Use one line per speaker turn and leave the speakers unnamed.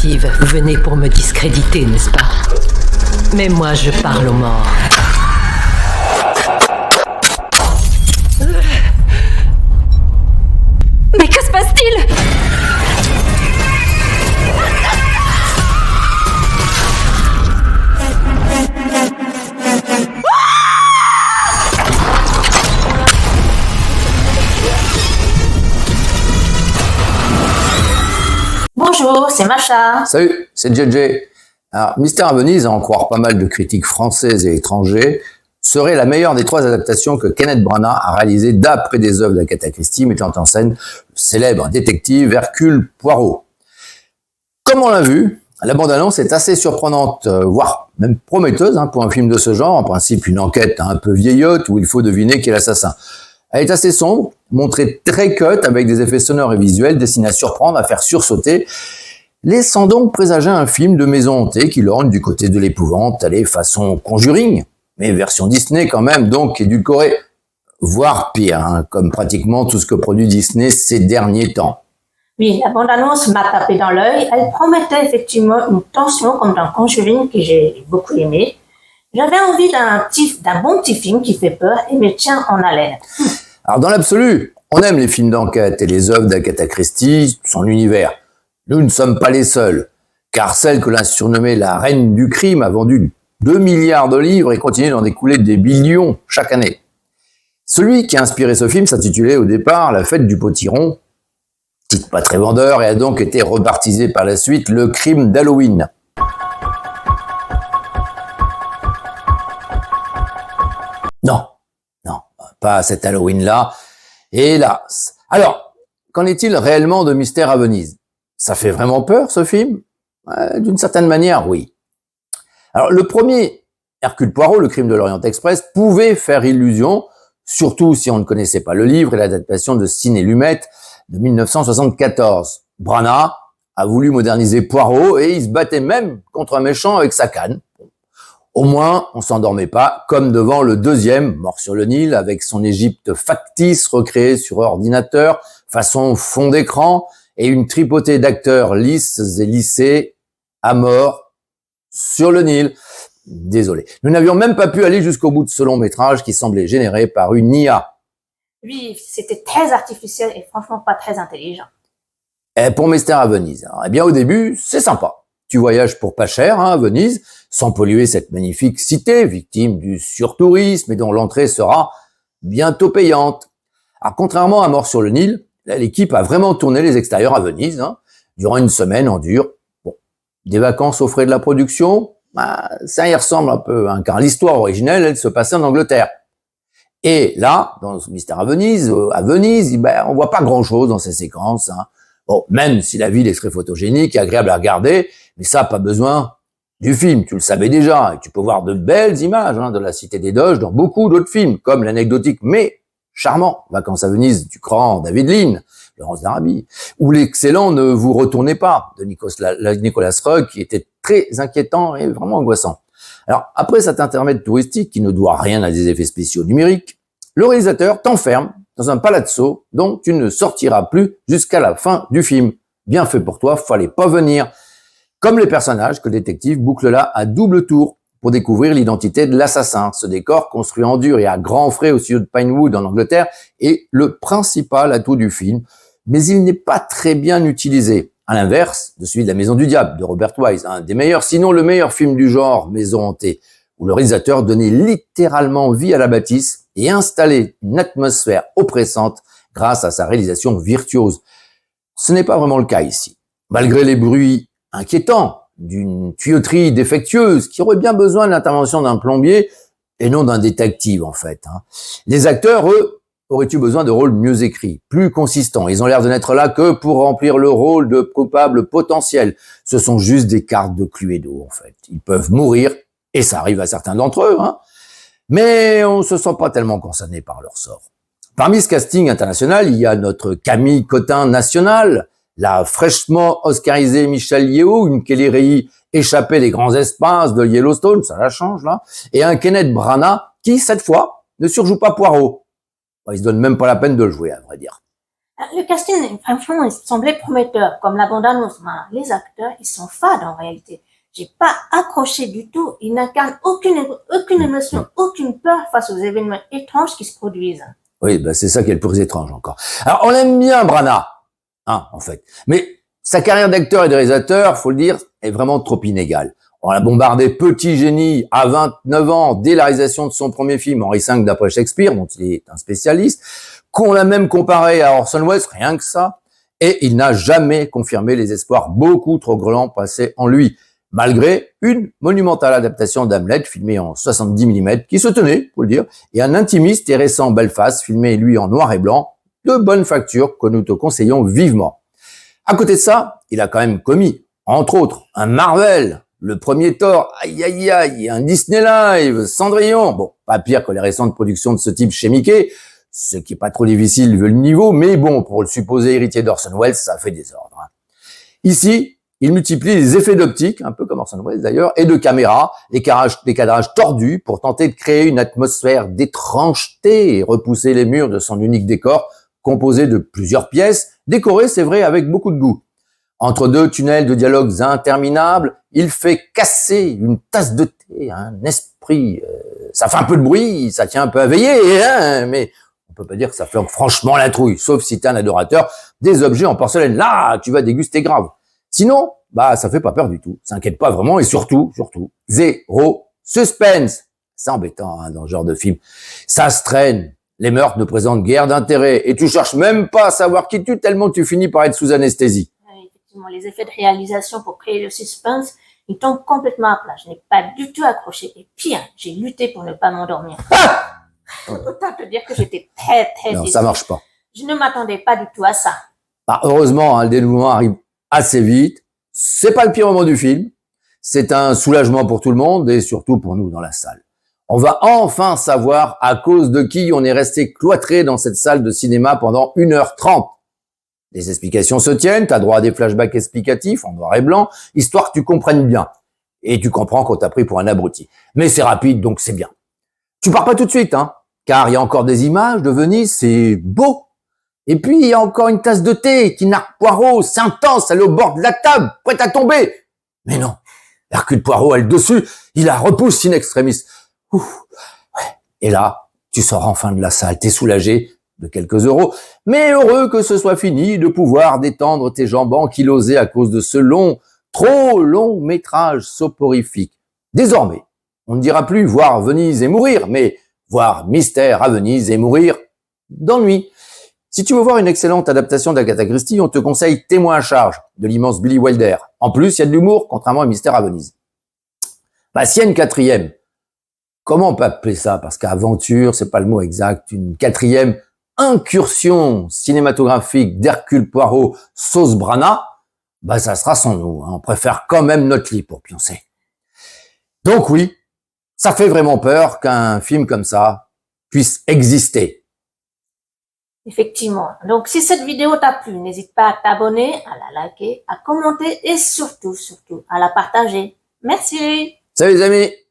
détective, vous venez pour me discréditer, n'est-ce pas? Mais moi, je parle aux morts.
Mais que se passe-t-il?
Bonjour, c'est Macha.
Salut, c'est JJ. Alors, Mystère à Venise, à en croire pas mal de critiques françaises et étrangers, serait la meilleure des 3 adaptations que Kenneth Branagh a réalisées d'après des œuvres d'Agatha Christie, mettant en scène le célèbre détective Hercule Poirot. Comme on l'a vu, la bande-annonce est assez surprenante, voire même prometteuse pour un film de ce genre, en principe une enquête un peu vieillotte où il faut deviner qui est l'assassin. Elle est assez sombre, montrée très cut avec des effets sonores et visuels destinés à surprendre, à faire sursauter, laissant donc présager un film de maison hantée qui lorgne du côté de l'épouvante, allez, façon Conjuring, mais version Disney quand même, donc édulcorée, voire pire, comme pratiquement tout ce que produit Disney ces derniers temps.
Oui, la bande-annonce m'a tapé dans l'œil. Elle promettait effectivement une tension comme dans Conjuring que j'ai beaucoup aimé. J'avais envie d'un bon petit film qui fait peur et me tient en haleine.
Alors dans l'absolu, on aime les films d'enquête et les œuvres d'Agatha Christie, son univers. Nous ne sommes pas les seuls, car celle que l'on a surnommée la reine du crime a vendu 2 milliards de livres et continue d'en découler des billions chaque année. Celui qui a inspiré ce film s'intitulait au départ La fête du potiron, titre pas très vendeur, et a donc été rebaptisé par la suite Le crime d'Halloween. Non, pas cet Halloween-là, hélas. Alors, qu'en est-il réellement de Mystère à Venise? Ça fait vraiment peur, ce film? D'une certaine manière, oui. Alors, le premier, Hercule Poirot, le crime de l'Orient Express, pouvait faire illusion, surtout si on ne connaissait pas le livre et l'adaptation de Ciné Lumet de 1974. Branagh a voulu moderniser Poirot et il se battait même contre un méchant avec sa canne. Au moins, on s'endormait pas, comme devant le deuxième, Mort sur le Nil, avec son Égypte factice recréée sur ordinateur, façon fond d'écran, et une tripotée d'acteurs lisses et lissés à mort sur le Nil. Désolé. Nous n'avions même pas pu aller jusqu'au bout de ce long métrage qui semblait généré par une IA.
Oui, c'était très artificiel et franchement pas très intelligent.
Et pour Mystère à Venise, eh bien au début, c'est sympa. Tu voyages pour pas cher à Venise, sans polluer cette magnifique cité, victime du surtourisme et dont l'entrée sera bientôt payante. Alors, contrairement à Mort sur le Nil, là, l'équipe a vraiment tourné les extérieurs à Venise, durant une semaine en dur. Bon, des vacances aux frais de la production, ça y ressemble un peu, car l'histoire originelle, elle se passait en Angleterre. Et là, dans Mystère à Venise, on voit pas grand-chose dans ces séquences. Bon, même si la ville est très photogénique et agréable à regarder, mais ça, pas besoin du film, tu le savais déjà, et tu peux voir de belles images de la Cité des Doges dans beaucoup d'autres films, comme l'anecdotique mais charmant Vacances à Venise du grand David Lean, Laurence d'Arabie, ou l'excellent Ne vous retournez pas de Nicolas Roeg, qui était très inquiétant et vraiment angoissant. Alors, après cet intermède touristique qui ne doit rien à des effets spéciaux numériques, le réalisateur t'enferme dans un palazzo dont tu ne sortiras plus jusqu'à la fin du film. Bien fait pour toi, fallait pas venir. Comme les personnages que le détective boucle là à double tour pour découvrir l'identité de l'assassin. Ce décor, construit en dur et à grands frais au studio de Pinewood en Angleterre, est le principal atout du film, mais il n'est pas très bien utilisé. À l'inverse de celui de La Maison du Diable de Robert Wise, un des meilleurs, sinon le meilleur film du genre Maison hantée, où le réalisateur donnait littéralement vie à la bâtisse et installait une atmosphère oppressante grâce à sa réalisation virtuose. Ce n'est pas vraiment le cas ici. Malgré les bruits inquiétants d'une tuyauterie défectueuse qui aurait bien besoin de l'intervention d'un plombier et non d'un détective en fait. Les acteurs, eux, auraient-tu besoin de rôles mieux écrits, plus consistants. Ils ont l'air de n'être là que pour remplir le rôle de coupable potentiel. Ce sont juste des cartes de Cluedo en fait. Ils peuvent mourir, et ça arrive à certains d'entre eux, mais on se sent pas tellement concerné par leur sort. Parmi ce casting international, il y a notre Camille Cotin nationale, la fraîchement oscarisée Michelle Yeoh, une Kelly Reilly échappée des grands espaces de Yellowstone, ça la change là, et un Kenneth Branagh qui, cette fois, ne surjoue pas Poirot. Il se donne même pas la peine de le jouer, à vrai dire.
Le casting, franchement, il semblait prometteur, comme la bande-annonce. Mais les acteurs, ils sont fades en réalité. J'ai pas accroché du tout. Ils n'incarnent aucune émotion, aucune peur face aux événements étranges qui se produisent.
Oui, bah c'est ça qui est le plus étrange encore. Alors, on aime bien Branagh, hein, en fait. Mais sa carrière d'acteur et de réalisateur, faut le dire, est vraiment trop inégale. On l'a bombardé petit génie à 29 ans dès la réalisation de son premier film, Henri V d'après Shakespeare, dont il est un spécialiste, qu'on l'a même comparé à Orson Welles, rien que ça, et il n'a jamais confirmé les espoirs beaucoup trop grands passés en lui, malgré une monumentale adaptation d'Hamlet filmée en 70 mm, qui se tenait, faut le dire, et un intimiste et récent Belfast filmé lui en noir et blanc, de bonne facture que nous te conseillons vivement. À côté de ça, il a quand même commis, entre autres, un Marvel, le premier Thor, aïe aïe aïe, un Disney Live, Cendrillon, bon, pas pire que les récentes productions de ce type chez Mickey, ce qui est pas trop difficile vu le niveau, mais bon, pour le supposé héritier d'Orson Welles, ça fait désordre. Ici, il multiplie les effets d'optique, un peu comme Orson Welles d'ailleurs, et de caméra, des cadrages tordus pour tenter de créer une atmosphère d'étrangeté et repousser les murs de son unique décor, composé de plusieurs pièces, décorées, c'est vrai, avec beaucoup de goût. Entre deux tunnels de dialogues interminables, il fait casser une tasse de thé, un esprit. Ça fait un peu de bruit, ça tient un peu à veiller, hein, mais on peut pas dire que ça flanque franchement la trouille, sauf si t'es un adorateur des objets en porcelaine. Là, tu vas déguster grave. Sinon, bah, ça fait pas peur du tout. S'inquiète pas vraiment et surtout, zéro suspense. C'est embêtant, hein, dans ce genre de film. Ça se traîne. Les meurtres ne présentent guère d'intérêt et tu cherches même pas à savoir qui tue tellement tu finis par être sous anesthésie.
Effectivement, les effets de réalisation pour créer le suspense, ils tombent complètement à plat. Je n'ai pas du tout accroché. Et pire, j'ai lutté pour ne pas m'endormir. Autant te dire que j'étais très
Non,
déçue.
ça marche pas.
Je ne m'attendais pas du tout à ça.
Bah, heureusement, hein, le dénouement arrive assez vite. C'est pas le pire moment du film. C'est un soulagement pour tout le monde et surtout pour nous dans la salle. On va enfin savoir à cause de qui on est resté cloîtré dans cette salle de cinéma pendant 1h30. Les explications se tiennent, t'as droit à des flashbacks explicatifs en noir et blanc, histoire que tu comprennes bien. Et tu comprends qu'on t'a pris pour un abruti. Mais c'est rapide, donc c'est bien. Tu pars pas tout de suite, hein, car il y a encore des images de Venise, c'est beau. Et puis, il y a encore une tasse de thé qui narque Poirot, c'est intense, elle est au bord de la table, prête à tomber. Mais non, Hercule Poirot a le dessus, il la repousse in extremis. Ouf. Et là, tu sors enfin de la salle, t'es soulagé de quelques euros, mais heureux que ce soit fini de pouvoir détendre tes jambes ankylosées à cause de ce trop long métrage soporifique. Désormais, on ne dira plus voir Venise et mourir, mais voir Mystère à Venise et mourir d'ennui. Si tu veux voir une excellente adaptation d'Agatha Christie, on te conseille Témoin à charge de l'immense Billy Wilder. En plus, il y a de l'humour, contrairement à Mystère à Venise. Bah, s'il y a une quatrième, comment on peut appeler ça? Parce qu'aventure, c'est pas le mot exact. Une quatrième incursion cinématographique d'Hercule Poirot sauce Branagh, bah, ça sera sans nous. Hein. On préfère quand même notre lit pour pioncer. Donc oui, ça fait vraiment peur qu'un film comme ça puisse exister.
Effectivement. Donc, si cette vidéo t'a plu, n'hésite pas à t'abonner, à la liker, à commenter et surtout, à la partager. Merci!
Salut les amis!